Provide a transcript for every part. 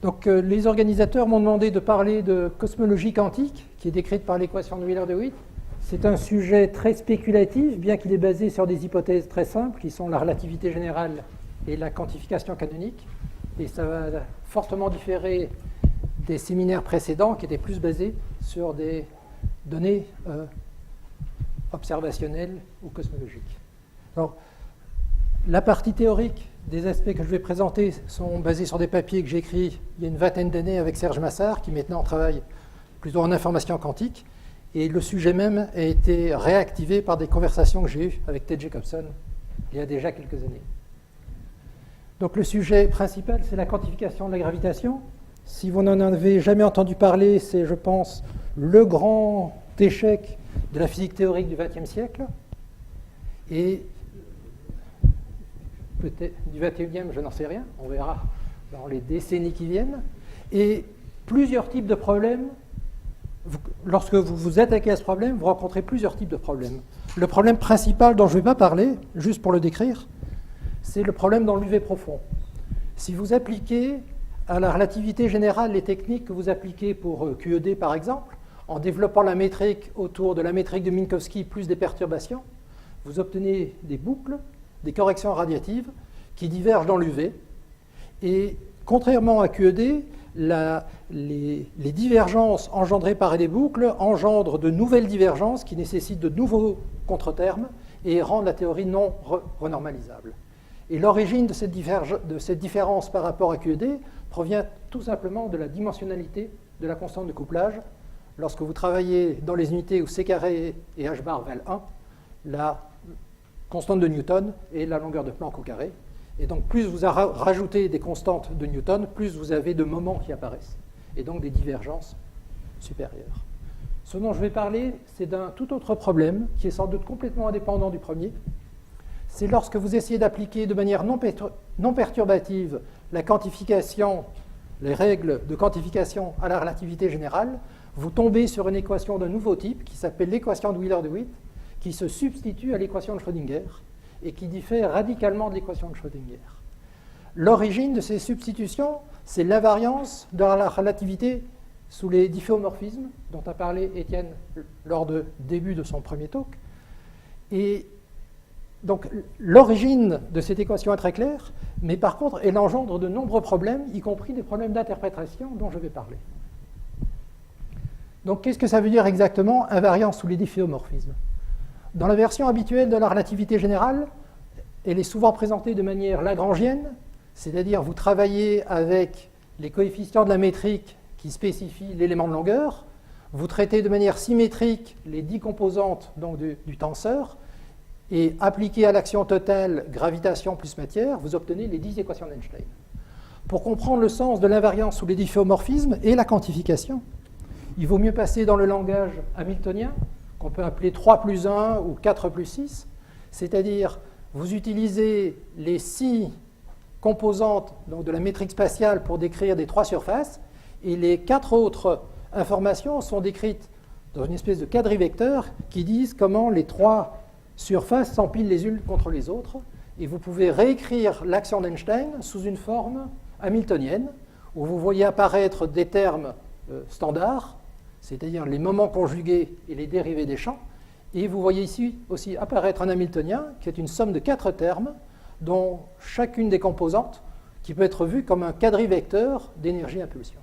Donc, les organisateurs m'ont demandé de parler de cosmologie quantique, qui est décrite par l'équation de Wheeler-DeWitt. C'est un sujet très spéculatif, bien qu'il est basé sur des hypothèses très simples, qui sont la relativité générale et la quantification canonique. Et ça va fortement différer des séminaires précédents, qui étaient plus basés sur des données observationnelles ou cosmologiques. Alors, la partie théorique des aspects que je vais présenter sont basés sur des papiers que j'ai écrits il y a une vingtaine d'années avec Serge Massard, qui maintenant travaille plutôt en information quantique. Et le sujet même a été réactivé par des conversations que j'ai eues avec Ted Jacobson il y a déjà quelques années. Donc le sujet principal, c'est la quantification de la gravitation. Si vous n'en avez jamais entendu parler, c'est, je pense, le grand échec de la physique théorique du XXe siècle. Et peut-être du XXIe, je n'en sais rien, on verra dans les décennies qui viennent. Et plusieurs types de problèmes, lorsque vous vous attaquez à ce problème, vous rencontrez plusieurs types de problèmes. Le problème principal dont je ne vais pas parler, juste pour le décrire, c'est le problème dans l'UV profond. Si vous appliquez à la relativité générale les techniques que vous appliquez pour QED par exemple, en développant la métrique autour de la métrique de Minkowski plus des perturbations, vous obtenez des boucles, des corrections radiatives qui divergent dans l'UV. Et contrairement à QED, les divergences engendrées par les boucles engendrent de nouvelles divergences qui nécessitent de nouveaux contre-termes et rendent la théorie non renormalisable. Et l'origine de cette différence par rapport à QED provient tout simplement de la dimensionnalité de la constante de couplage. Lorsque vous travaillez dans les unités où C carré et H bar valent 1, la constante de Newton est la longueur de Planck au carré. Et donc plus vous rajoutez des constantes de Newton, plus vous avez de moments qui apparaissent, et donc des divergences supérieures. Ce dont je vais parler, c'est d'un tout autre problème, qui est sans doute complètement indépendant du premier. C'est lorsque vous essayez d'appliquer de manière non perturbative la quantification, les règles de quantification à la relativité générale, vous tombez sur une équation d'un nouveau type qui s'appelle l'équation de Wheeler-DeWitt, qui se substitue à l'équation de Schrödinger et qui diffère radicalement de l'équation de Schrödinger. L'origine de ces substitutions, c'est l'invariance de la relativité sous les difféomorphismes dont a parlé Étienne lors du début de son premier talk. Et donc, l'origine de cette équation est très claire, mais par contre, elle engendre de nombreux problèmes, y compris des problèmes d'interprétation dont je vais parler. Donc, qu'est-ce que ça veut dire exactement, invariance sous les difféomorphismes? Dans la version habituelle de la relativité générale, elle est souvent présentée de manière lagrangienne, c'est-à-dire vous travaillez avec les coefficients de la métrique qui spécifient l'élément de longueur, vous traitez de manière symétrique les 10 composantes donc, du tenseur, et appliqué à l'action totale gravitation plus matière, vous obtenez les 10 équations d'Einstein. Pour comprendre le sens de l'invariance sous les difféomorphismes et la quantification, il vaut mieux passer dans le langage hamiltonien, qu'on peut appeler 3 plus 1 ou 4 plus 6, c'est-à-dire vous utilisez les 6 composantes donc de la métrique spatiale pour décrire des 3 surfaces, et les 4 autres informations sont décrites dans une espèce de quadrivecteur qui disent comment les 3 surfaces s'empilent les unes contre les autres, et vous pouvez réécrire l'action d'Einstein sous une forme hamiltonienne, où vous voyez apparaître des termes standards, c'est-à-dire les moments conjugués et les dérivés des champs, et vous voyez ici aussi apparaître un hamiltonien, qui est une somme de 4 termes, dont chacune des composantes, qui peut être vue comme un quadrivecteur d'énergie-impulsion,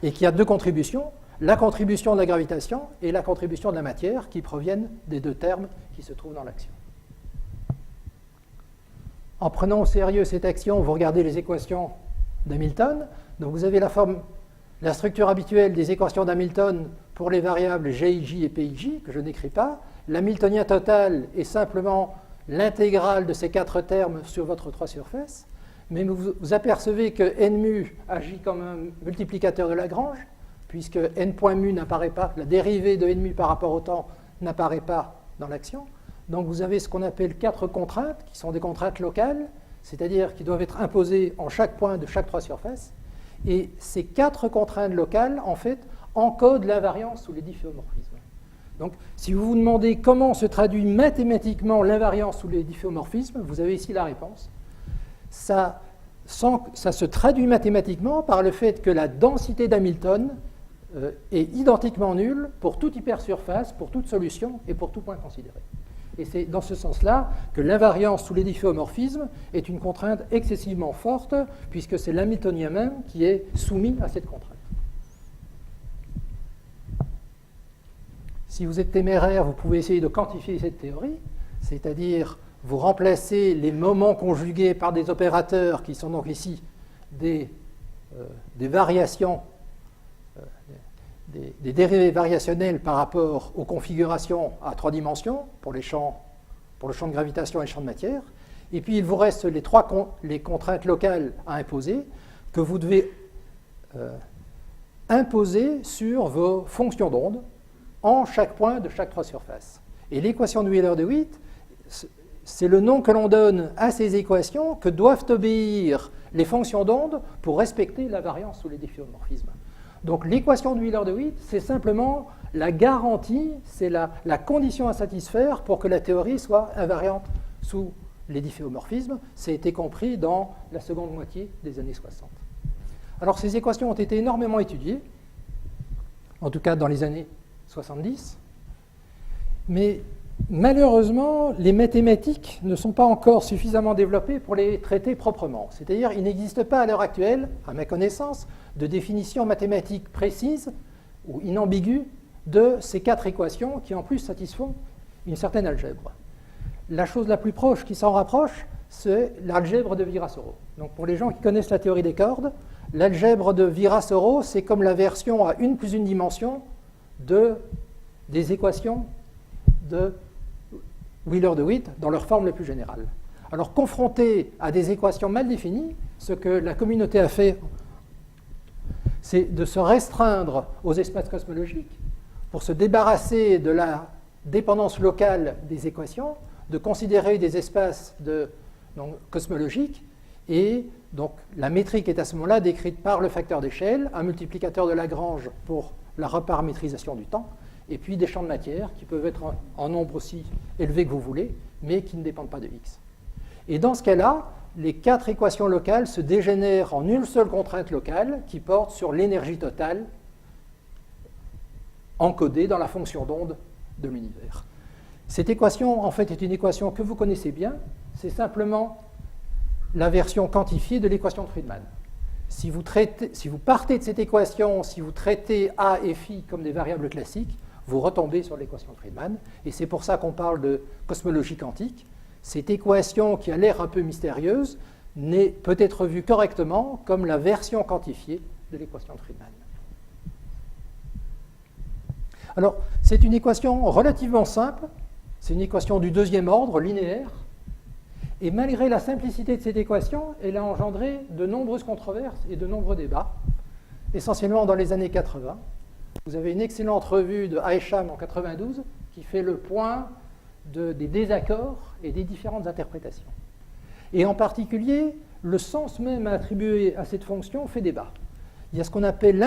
et qui a 2 contributions, la contribution de la gravitation et la contribution de la matière qui proviennent des 2 termes qui se trouvent dans l'action. En prenant au sérieux cette action, vous regardez les équations d'Hamilton. Donc vous avez la structure habituelle des équations d'Hamilton pour les variables GIJ et PIJ, que je n'écris pas. L'hamiltonien total est simplement l'intégrale de ces 4 termes sur votre 3 surfaces. Mais vous apercevez que n mu agit comme un multiplicateur de Lagrange, puisque n point mu n'apparaît pas, la dérivée de n mu par rapport au temps n'apparaît pas dans l'action. Donc vous avez ce qu'on appelle 4 contraintes, qui sont des contraintes locales, c'est-à-dire qui doivent être imposées en chaque point de chaque 3 surfaces. Et ces 4 contraintes locales, en fait, encodent l'invariance sous les difféomorphismes. Donc, si vous vous demandez comment se traduit mathématiquement l'invariance sous les difféomorphismes, vous avez ici la réponse. Ça ça se traduit mathématiquement par le fait que la densité d'Hamilton est identiquement nulle pour toute hypersurface, pour toute solution et pour tout point considéré. Et c'est dans ce sens-là que l'invariance sous les difféomorphismes est une contrainte excessivement forte, puisque c'est l'hamiltonien même qui est soumis à cette contrainte. Si vous êtes téméraire, vous pouvez essayer de quantifier cette théorie, c'est-à-dire vous remplacez les moments conjugués par des opérateurs qui sont donc ici des variations, des dérivés variationnels par rapport aux configurations à 3 dimensions pour le champ de gravitation et le champ de matière. Et puis il vous reste les contraintes locales à imposer que vous devez imposer sur vos fonctions d'onde en chaque point de chaque 3 surfaces. Et l'équation de Wheeler-DeWitt, c'est le nom que l'on donne à ces équations que doivent obéir les fonctions d'onde pour respecter la variance sous les difféomorphismes. Donc l'équation de Wheeler-DeWitt, c'est simplement la garantie, c'est la condition à satisfaire pour que la théorie soit invariante sous les difféomorphismes. Ça a été compris dans la seconde moitié des années 60. Alors ces équations ont été énormément étudiées, en tout cas dans les années 70, mais malheureusement, les mathématiques ne sont pas encore suffisamment développées pour les traiter proprement. C'est-à-dire, il n'existe pas à l'heure actuelle, à ma connaissance, de définition mathématique précise ou inambiguë de ces 4 équations qui, en plus, satisfont une certaine algèbre. La chose la plus proche qui s'en rapproche, c'est l'algèbre de Virasoro. Donc, pour les gens qui connaissent la théorie des cordes, l'algèbre de Virasoro, c'est comme la version à 1 plus 1 dimension des équations de Wheeler-DeWitt dans leur forme la plus générale. Alors, confronté à des équations mal définies, ce que la communauté a fait, c'est de se restreindre aux espaces cosmologiques pour se débarrasser de la dépendance locale des équations, de considérer des espaces cosmologiques, et donc la métrique est à ce moment-là décrite par le facteur d'échelle, un multiplicateur de Lagrange pour la reparamétrisation du temps, et puis des champs de matière qui peuvent être en nombre aussi élevé que vous voulez, mais qui ne dépendent pas de x. Et dans ce cas-là, les 4 équations locales se dégénèrent en une seule contrainte locale qui porte sur l'énergie totale encodée dans la fonction d'onde de l'univers. Cette équation, en fait, est une équation que vous connaissez bien. C'est simplement la version quantifiée de l'équation de Friedmann. Si vous partez de cette équation, si vous traitez A et Phi comme des variables classiques, vous retombez sur l'équation de Friedmann. Et c'est pour ça qu'on parle de cosmologie quantique. Cette équation qui a l'air un peu mystérieuse peut être vue correctement comme la version quantifiée de l'équation de Friedmann. Alors, c'est une équation relativement simple. C'est une équation du 2e ordre, linéaire. Et malgré la simplicité de cette équation, elle a engendré de nombreuses controverses et de nombreux débats, essentiellement dans les années 80. Vous avez une excellente revue de Aesham en 92 qui fait le point des désaccords et des différentes interprétations. Et en particulier, le sens même attribué à cette fonction fait débat. Il y a ce qu'on appelle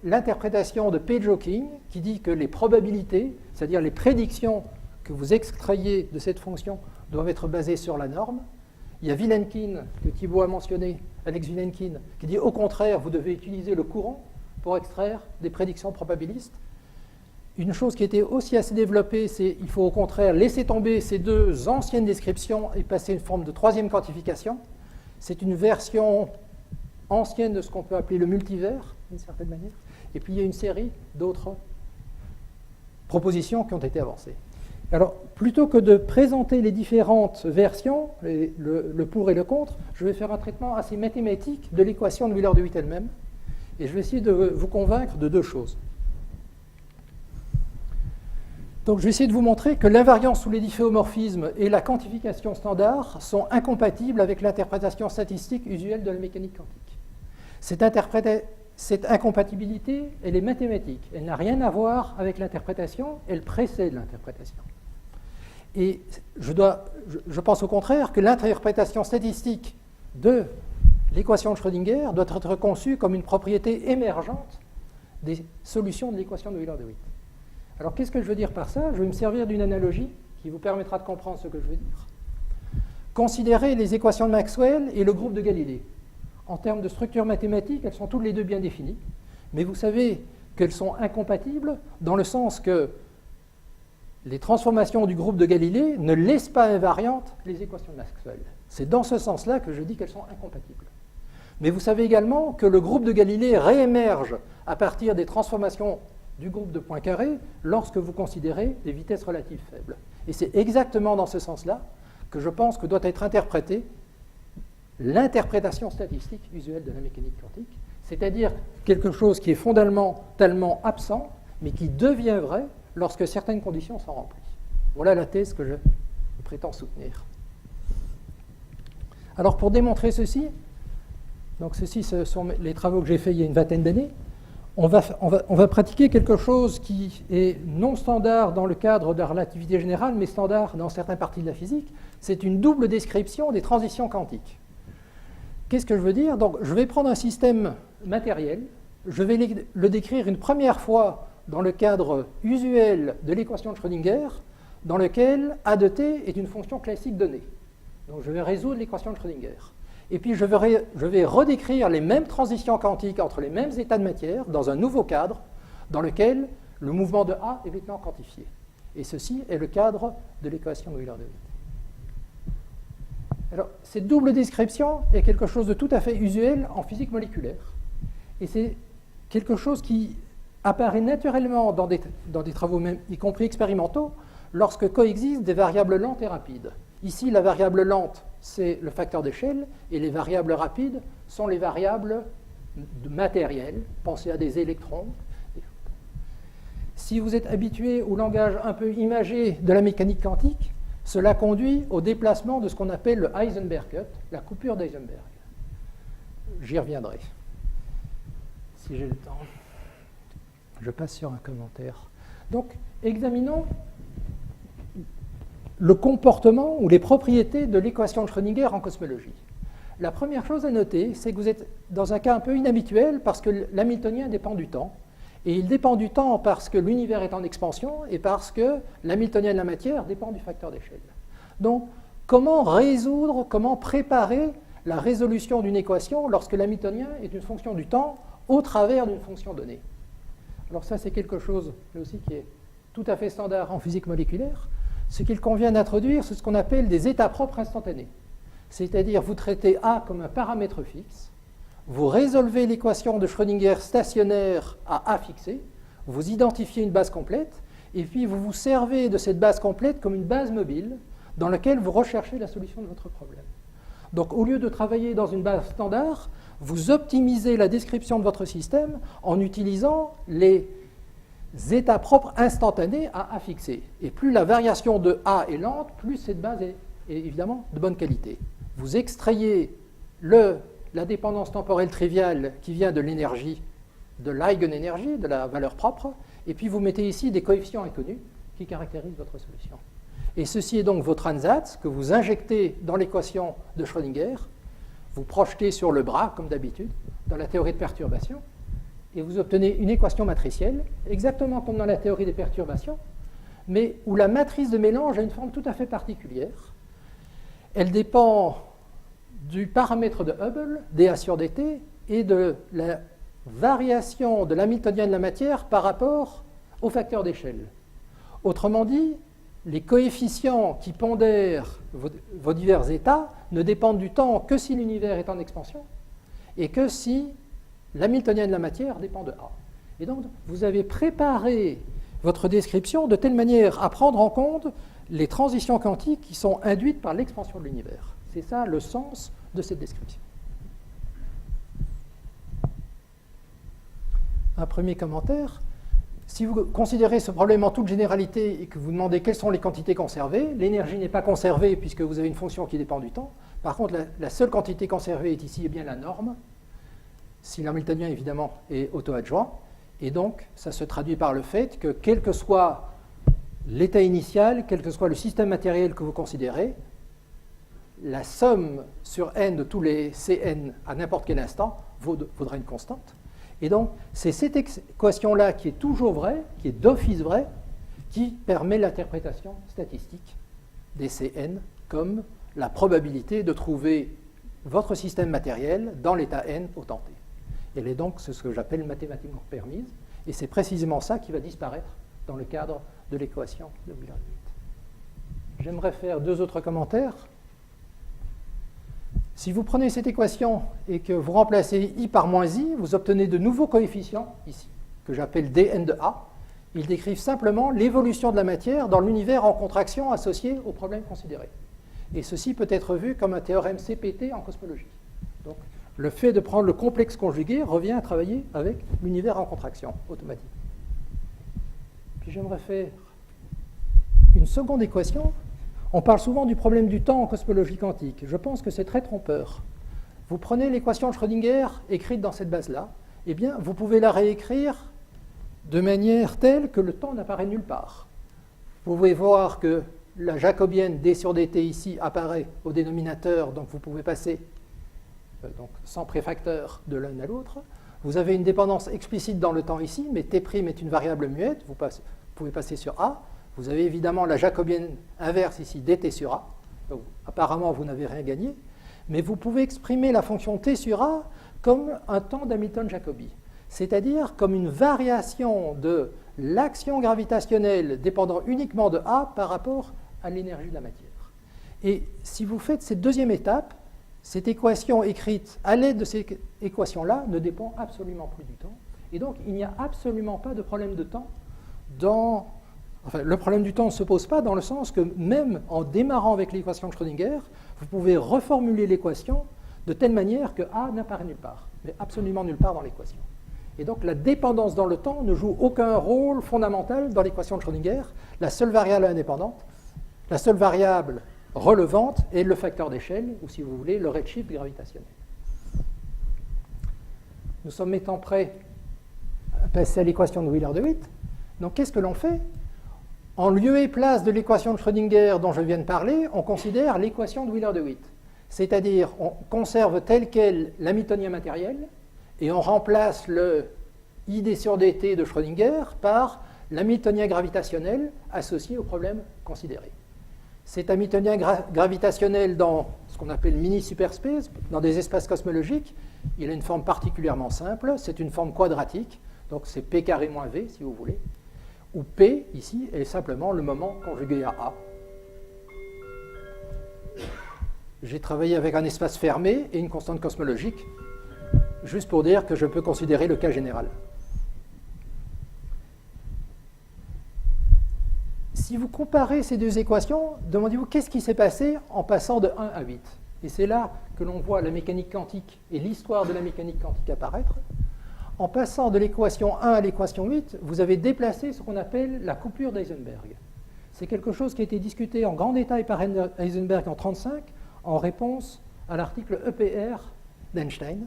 l'interprétation de Page-Hawking qui dit que les probabilités, c'est-à-dire les prédictions que vous extrayez de cette fonction, doivent être basées sur la norme. Il y a Vilenkin, que Thibault a mentionné, Alex Vilenkin, qui dit au contraire, vous devez utiliser le courant pour extraire des prédictions probabilistes. Une chose qui était aussi assez développée, c'est qu'il faut au contraire laisser tomber ces 2 anciennes descriptions et passer une forme de 3e quantification. C'est une version ancienne de ce qu'on peut appeler le multivers, d'une certaine manière. Et puis il y a une série d'autres propositions qui ont été avancées. Alors, plutôt que de présenter les différentes versions, le pour et le contre, je vais faire un traitement assez mathématique de l'équation de Wheeler-DeWitt elle-même, et je vais essayer de vous convaincre de 2 choses. Donc, je vais essayer de vous montrer que l'invariance sous les difféomorphismes et la quantification standard sont incompatibles avec l'interprétation statistique usuelle de la mécanique quantique. Cette incompatibilité, elle est mathématique. Elle n'a rien à voir avec l'interprétation, elle précède l'interprétation. Et je pense au contraire que l'interprétation statistique de l'équation de Schrödinger doit être conçue comme une propriété émergente des solutions de l'équation de Wheeler-DeWitt. Alors, qu'est-ce que je veux dire par ça? Je vais me servir d'une analogie qui vous permettra de comprendre ce que je veux dire. Considérez les équations de Maxwell et le groupe de Galilée. En termes de structure mathématique, elles sont toutes les deux bien définies, mais vous savez qu'elles sont incompatibles dans le sens que les transformations du groupe de Galilée ne laissent pas invariantes les équations de Maxwell. C'est dans ce sens-là que je dis qu'elles sont incompatibles. Mais vous savez également que le groupe de Galilée réémerge à partir des transformations du groupe de Poincaré lorsque vous considérez des vitesses relatives faibles. Et c'est exactement dans ce sens-là que je pense que doit être interprétée l'interprétation statistique usuelle de la mécanique quantique, c'est-à-dire quelque chose qui est fondamentalement absent, mais qui devient vrai lorsque certaines conditions sont remplies. Voilà la thèse que je prétends soutenir. Alors pour démontrer ceci, donc ceci ce sont les travaux que j'ai faits il y a une vingtaine d'années, on va pratiquer quelque chose qui est non standard dans le cadre de la relativité générale, mais standard dans certaines parties de la physique. C'est une double description des transitions quantiques. Qu'est-ce que je veux dire? Donc, je vais prendre un système matériel, je vais le décrire une première fois dans le cadre usuel de l'équation de Schrödinger, dans lequel A de t est une fonction classique donnée. Donc, je vais résoudre l'équation de Schrödinger. Et puis, je vais redécrire les mêmes transitions quantiques entre les mêmes états de matière dans un nouveau cadre dans lequel le mouvement de A est maintenant quantifié. Et ceci est le cadre de l'équation de Wheeler-DeWitt. Alors, cette double description est quelque chose de tout à fait usuel en physique moléculaire. Et c'est quelque chose qui apparaît naturellement dans des travaux, même, y compris expérimentaux, lorsque coexistent des variables lentes et rapides. Ici, la variable lente, c'est le facteur d'échelle, et les variables rapides sont les variables matérielles. Pensez à des électrons. Si vous êtes habitué au langage un peu imagé de la mécanique quantique, cela conduit au déplacement de ce qu'on appelle le Heisenberg cut, la coupure d'Heisenberg. J'y reviendrai, si j'ai le temps. Je passe sur un commentaire. Donc, examinons le comportement ou les propriétés de l'équation de Schrödinger en cosmologie. La première chose à noter, c'est que vous êtes dans un cas un peu inhabituel parce que l'hamiltonien dépend du temps. Et il dépend du temps parce que l'univers est en expansion et parce que l'hamiltonien de la matière dépend du facteur d'échelle. Donc, comment résoudre, comment préparer la résolution d'une équation lorsque l'hamiltonien est une fonction du temps au travers d'une fonction donnée? Alors ça, c'est quelque chose là aussi qui est tout à fait standard en physique moléculaire. Ce qu'il convient d'introduire, c'est ce qu'on appelle des états propres instantanés. C'est-à-dire, vous traitez A comme un paramètre fixe, vous résolvez l'équation de Schrödinger stationnaire à A fixé, vous identifiez une base complète, et puis vous vous servez de cette base complète comme une base mobile dans laquelle vous recherchez la solution de votre problème. Donc, au lieu de travailler dans une base standard, vous optimisez la description de votre système en utilisant les états propres instantanés à A fixé. Et plus la variation de A est lente, plus cette base est évidemment de bonne qualité. Vous extrayez la dépendance temporelle triviale qui vient de l'énergie, de l'eigenénergie, de la valeur propre, et puis vous mettez ici des coefficients inconnus qui caractérisent votre solution. Et ceci est donc votre ansatz que vous injectez dans l'équation de Schrödinger, vous projetez sur le bras, comme d'habitude, dans la théorie de perturbation, et vous obtenez une équation matricielle, exactement comme dans la théorie des perturbations, mais où la matrice de mélange a une forme tout à fait particulière. Elle dépend du paramètre de Hubble, dA sur dt, et de la variation de l'hamiltonien de la matière par rapport au facteur d'échelle. Autrement dit, les coefficients qui pondèrent vos divers états ne dépendent du temps que si l'univers est en expansion et que si l'hamiltonien de la matière dépend de A. Et donc, vous avez préparé votre description de telle manière à prendre en compte les transitions quantiques qui sont induites par l'expansion de l'univers. C'est ça le sens de cette description. Un premier commentaire. Si vous considérez ce problème en toute généralité et que vous demandez quelles sont les quantités conservées, l'énergie n'est pas conservée puisque vous avez une fonction qui dépend du temps. Par contre, la seule quantité conservée est ici bien la norme, si l'hamiltonien évidemment est auto-adjoint. Et donc, ça se traduit par le fait que quel que soit l'état initial, quel que soit le système matériel que vous considérez, la somme sur n de tous les Cn à n'importe quel instant vaudra une constante. Et donc, c'est cette équation-là qui est toujours vraie, qui est d'office vraie, qui permet l'interprétation statistique des Cn comme la probabilité de trouver votre système matériel dans l'état n au temps t. Elle est donc ce que j'appelle mathématiquement permise, et c'est précisément ça qui va disparaître dans le cadre de l'équation de Wheeler-DeWitt. J'aimerais faire 2 autres commentaires. Si vous prenez cette équation et que vous remplacez i par moins i, vous obtenez de nouveaux coefficients ici, que j'appelle dn de a. Ils décrivent simplement l'évolution de la matière dans l'univers en contraction associé au problème considéré. Et ceci peut être vu comme un théorème CPT en cosmologie. Donc, le fait de prendre le complexe conjugué revient à travailler avec l'univers en contraction automatique. Puis j'aimerais faire une seconde équation. On parle souvent du problème du temps en cosmologie quantique. Je pense que c'est très trompeur. Vous prenez l'équation de Schrödinger écrite dans cette base-là, eh bien, vous pouvez la réécrire de manière telle que le temps n'apparaît nulle part. Vous pouvez voir que la jacobienne d sur dt ici apparaît au dénominateur, donc vous pouvez passer donc, sans préfacteur de l'un à l'autre. Vous avez une dépendance explicite dans le temps ici, mais t' est une variable muette, vous pouvez passer sur a. Vous avez évidemment la jacobienne inverse ici, dt sur a. Donc, apparemment, vous n'avez rien gagné. Mais vous pouvez exprimer la fonction t sur a comme un temps d'Hamilton-Jacobi, c'est-à-dire comme une variation de l'action gravitationnelle dépendant uniquement de a par rapport à l'énergie de la matière. Et si vous faites cette deuxième étape, cette équation écrite à l'aide de cette équation-là ne dépend absolument plus du temps. Et donc, il n'y a absolument pas de problème de temps dans... Enfin, le problème du temps ne se pose pas dans le sens que même en démarrant avec l'équation de Schrödinger, vous pouvez reformuler l'équation de telle manière que A n'apparaît nulle part, mais absolument nulle part dans l'équation. Et donc la dépendance dans le temps ne joue aucun rôle fondamental dans l'équation de Schrödinger. La seule variable indépendante, la seule variable relevante est le facteur d'échelle, ou si vous voulez, le redshift gravitationnel. Nous sommes maintenant prêts à passer à l'équation de Wheeler-DeWitt. Donc qu'est-ce que l'on fait ? En lieu et place de l'équation de Schrödinger dont je viens de parler, on considère l'équation de Wheeler-DeWitt. C'est-à-dire, on conserve tel quel l'hamiltonien matériel et on remplace le id sur dt de Schrödinger par l'hamiltonien gravitationnel associé au problème considéré. Cet hamiltonien gravitationnel dans ce qu'on appelle mini-superspace, dans des espaces cosmologiques, il a une forme particulièrement simple, c'est une forme quadratique, donc c'est p carré moins v si vous voulez, où P, ici, est simplement le moment conjugué à A. J'ai travaillé avec un espace fermé et une constante cosmologique, juste pour dire que je peux considérer le cas général. Si vous comparez ces deux équations, demandez-vous qu'est-ce qui s'est passé en passant de 1 à 8. Et c'est là que l'on voit la mécanique quantique et l'histoire de la mécanique quantique apparaître. En passant de l'équation 1 à l'équation 8, vous avez déplacé ce qu'on appelle la coupure d'Heisenberg. C'est quelque chose qui a été discuté en grand détail par Heisenberg en 1935, en réponse à l'article EPR d'Einstein.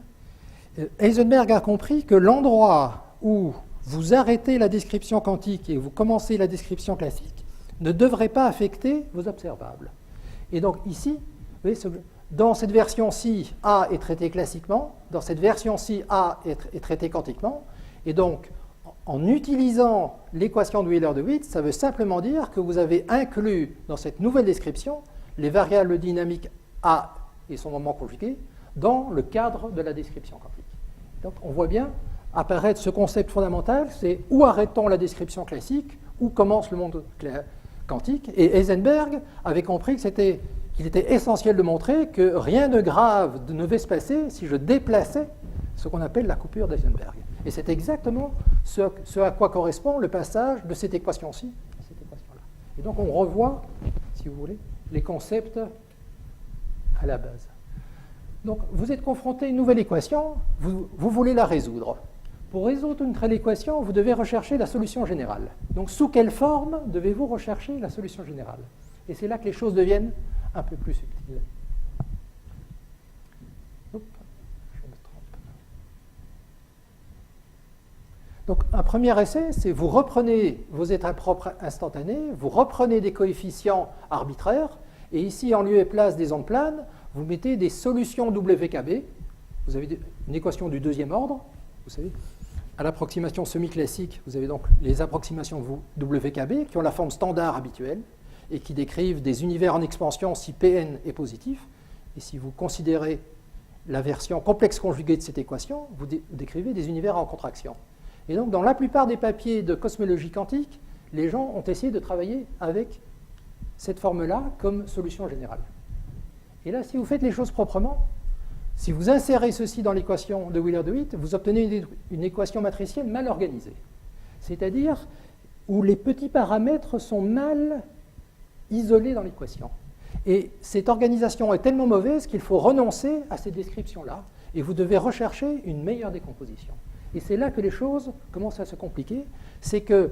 Heisenberg a compris que l'endroit où vous arrêtez la description quantique et vous commencez la description classique ne devrait pas affecter vos observables. Et donc ici, vous voyez, dans cette version-ci, A est traité classiquement, dans cette version-ci, A est traité quantiquement, et donc, en utilisant l'équation de Wheeler-DeWitt, ça veut simplement dire que vous avez inclus dans cette nouvelle description les variables dynamiques A et son moment conjugué dans le cadre de la description quantique. Donc, on voit bien apparaître ce concept fondamental, c'est où arrête-t-on la description classique, où commence le monde quantique, et Heisenberg avait compris qu'il était essentiel de montrer que rien de grave ne devait se passer si je déplaçais ce qu'on appelle la coupure d'Heisenberg. Et c'est exactement ce à quoi correspond le passage de cette équation-ci à cette équation-là. Et donc on revoit, si vous voulez, les concepts à la base. Donc vous êtes confronté à une nouvelle équation, vous voulez la résoudre. Pour résoudre une telle équation, vous devez rechercher la solution générale. Donc sous quelle forme devez-vous rechercher la solution générale? Et c'est là que les choses deviennent un peu plus subtiles. Oups, je me trompe. Donc un premier essai, c'est vous reprenez vos états propres instantanés, vous reprenez des coefficients arbitraires, et ici, en lieu et place des ondes planes, vous mettez des solutions WKB. Vous avez une équation du deuxième ordre, vous savez. À l'approximation semi-classique, vous avez donc les approximations WKB qui ont la forme standard habituelle et qui décrivent des univers en expansion si Pn est positif. Et si vous considérez la version complexe conjuguée de cette équation, vous décrivez des univers en contraction. Et donc, dans la plupart des papiers de cosmologie quantique, les gens ont essayé de travailler avec cette forme-là comme solution générale. Et là, si vous faites les choses proprement, si vous insérez ceci dans l'équation de Wheeler-DeWitt, vous obtenez une équation matricielle mal organisée. C'est-à-dire où les petits paramètres sont mal isolés dans l'équation. Et cette organisation est tellement mauvaise qu'il faut renoncer à ces descriptions-là, et vous devez rechercher une meilleure décomposition. Et c'est là que les choses commencent à se compliquer, c'est que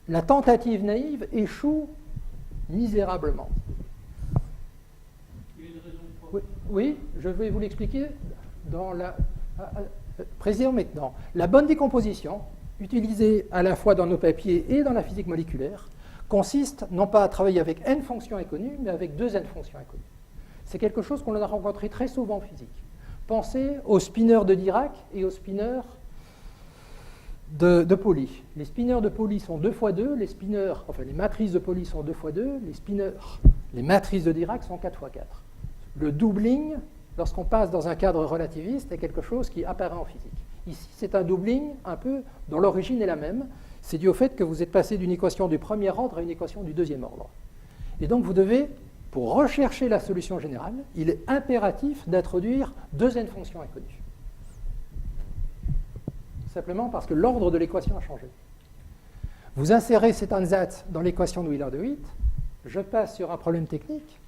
la tentative naïve échoue misérablement. Oui, je vais vous l'expliquer précisément maintenant. La bonne décomposition, utilisée à la fois dans nos papiers et dans la physique moléculaire, consiste non pas à travailler avec n fonctions inconnues, mais avec 2n fonctions inconnues. C'est quelque chose qu'on a rencontré très souvent en physique. Pensez aux spinners de Dirac et aux spinners de Pauli. Les spinners de Pauli sont 2 x 2, les matrices de Pauli sont 2 x 2, les matrices de Dirac sont 4 x 4. Le doubling, lorsqu'on passe dans un cadre relativiste, est quelque chose qui apparaît en physique. Ici, c'est un doubling un peu dont l'origine est la même. C'est dû au fait que vous êtes passé d'une équation du premier ordre à une équation du deuxième ordre. Et donc, vous devez, pour rechercher la solution générale, il est impératif d'introduire 2n fonctions inconnues. Simplement parce que l'ordre de l'équation a changé. Vous insérez cet ansatz dans l'équation de Wheeler-DeWitt. Je passe sur un problème technique.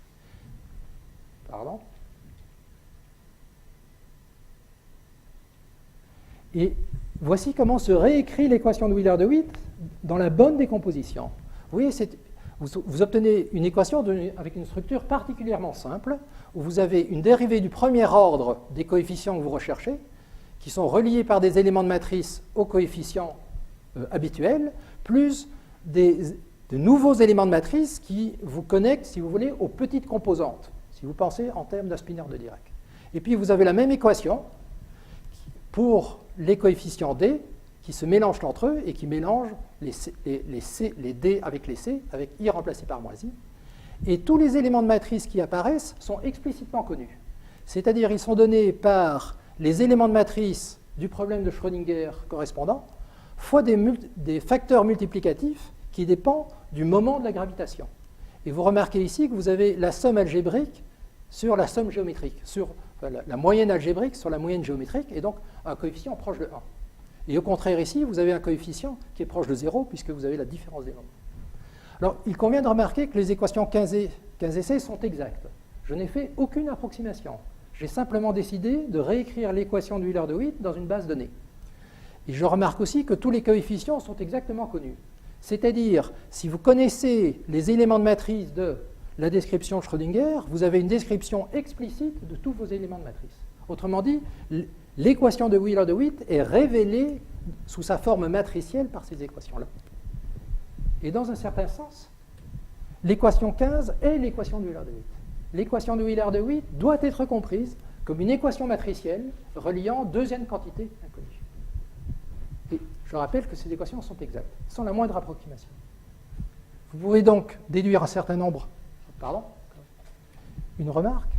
Pardon. Et voici comment se réécrit l'équation de Wheeler-DeWitt dans la bonne décomposition. Vous voyez, vous obtenez une équation avec une structure particulièrement simple, où vous avez une dérivée du premier ordre des coefficients que vous recherchez, qui sont reliés par des éléments de matrice aux coefficients habituels, plus de nouveaux éléments de matrice qui vous connectent, si vous voulez, aux petites composantes, si vous pensez en termes d'un spinner de Dirac. Et puis vous avez la même équation pour les coefficients D qui se mélangent entre eux et qui mélangent les D avec les C, avec I remplacé par moins I. Et tous les éléments de matrice qui apparaissent sont explicitement connus. C'est-à-dire ils sont donnés par les éléments de matrice du problème de Schrödinger correspondant, fois des facteurs multiplicatifs qui dépendent du moment de la gravitation. Et vous remarquez ici que vous avez la somme algébrique sur la somme géométrique, sur la moyenne algébrique sur la moyenne géométrique, et donc un coefficient proche de 1. Et au contraire ici, vous avez un coefficient qui est proche de 0, puisque vous avez la différence des nombres. Alors, il convient de remarquer que les équations 15 et C sont exactes. Je n'ai fait aucune approximation. J'ai simplement décidé de réécrire l'équation de Wheeler-DeWitt dans une base de données. Et je remarque aussi que tous les coefficients sont exactement connus. C'est-à-dire, si vous connaissez les éléments de matrice de la description Schrödinger, vous avez une description explicite de tous vos éléments de matrice. Autrement dit, l'équation de Wheeler-DeWitt est révélée sous sa forme matricielle par ces équations-là. Et dans un certain sens, l'équation 15 est l'équation de Wheeler-DeWitt. L'équation de Wheeler-DeWitt doit être comprise comme une équation matricielle reliant 2n quantités inconnues. Et je rappelle que ces équations sont exactes, sans la moindre approximation. Vous pouvez donc déduire un certain nombre. Pardon ? Une remarque ?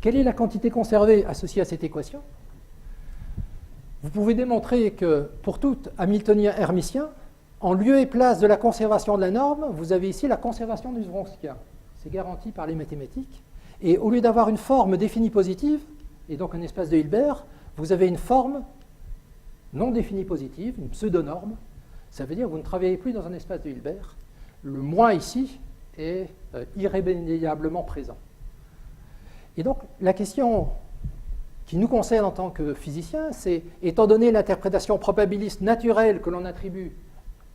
Quelle est la quantité conservée associée à cette équation ? Vous pouvez démontrer que pour tout hamiltonien hermitien, en lieu et place de la conservation de la norme, vous avez ici la conservation du Wronskien. C'est garanti par les mathématiques. Et au lieu d'avoir une forme définie positive, et donc un espace de Hilbert, vous avez une forme non définie positive, une pseudonorme. Ça veut dire que vous ne travaillez plus dans un espace de Hilbert. Le moins ici est irrémédiablement présent. Et donc, la question qui nous concerne en tant que physiciens, c'est, étant donné l'interprétation probabiliste naturelle que l'on attribue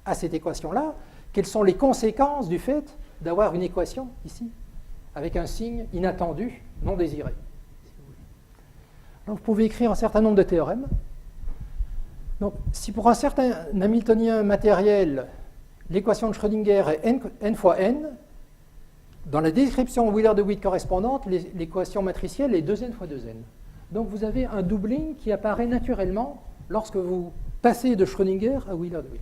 à cette équation-là, quelles sont les conséquences du fait d'avoir une équation ici, avec un signe inattendu, non désiré. Donc, vous pouvez écrire un certain nombre de théorèmes. Donc, si pour un certain hamiltonien matériel, l'équation de Schrödinger est n fois n, dans la description Wheeler-DeWitt correspondante, l'équation matricielle est 2n fois 2n. Donc vous avez un doubling qui apparaît naturellement lorsque vous passez de Schrödinger à Wheeler-DeWitt.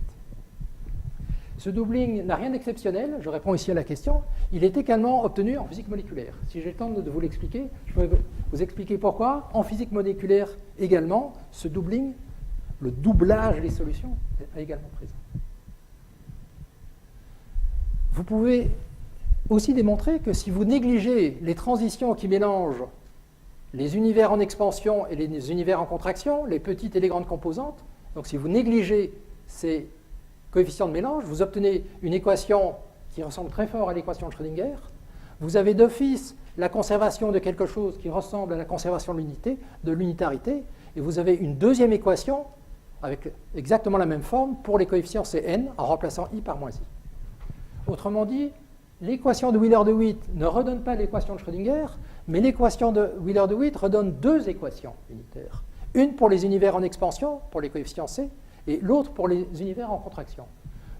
Ce doubling n'a rien d'exceptionnel, je réponds ici à la question, il est également obtenu en physique moléculaire. Si j'ai le temps de vous l'expliquer, je peux vous expliquer pourquoi, en physique moléculaire également, ce doubling, le doublage des solutions, est également présent. Vous pouvez aussi démontrer que si vous négligez les transitions qui mélangent les univers en expansion et les univers en contraction, les petites et les grandes composantes, donc si vous négligez ces coefficients de mélange, vous obtenez une équation qui ressemble très fort à l'équation de Schrödinger. Vous avez d'office la conservation de quelque chose qui ressemble à la conservation de l'unitarité, et vous avez une deuxième équation avec exactement la même forme pour les coefficients Cn en remplaçant i par moins i. Autrement dit, l'équation de Wheeler-DeWitt ne redonne pas l'équation de Schrödinger, mais l'équation de Wheeler-DeWitt redonne deux équations unitaires. Une pour les univers en expansion, pour les coefficients C, et l'autre pour les univers en contraction.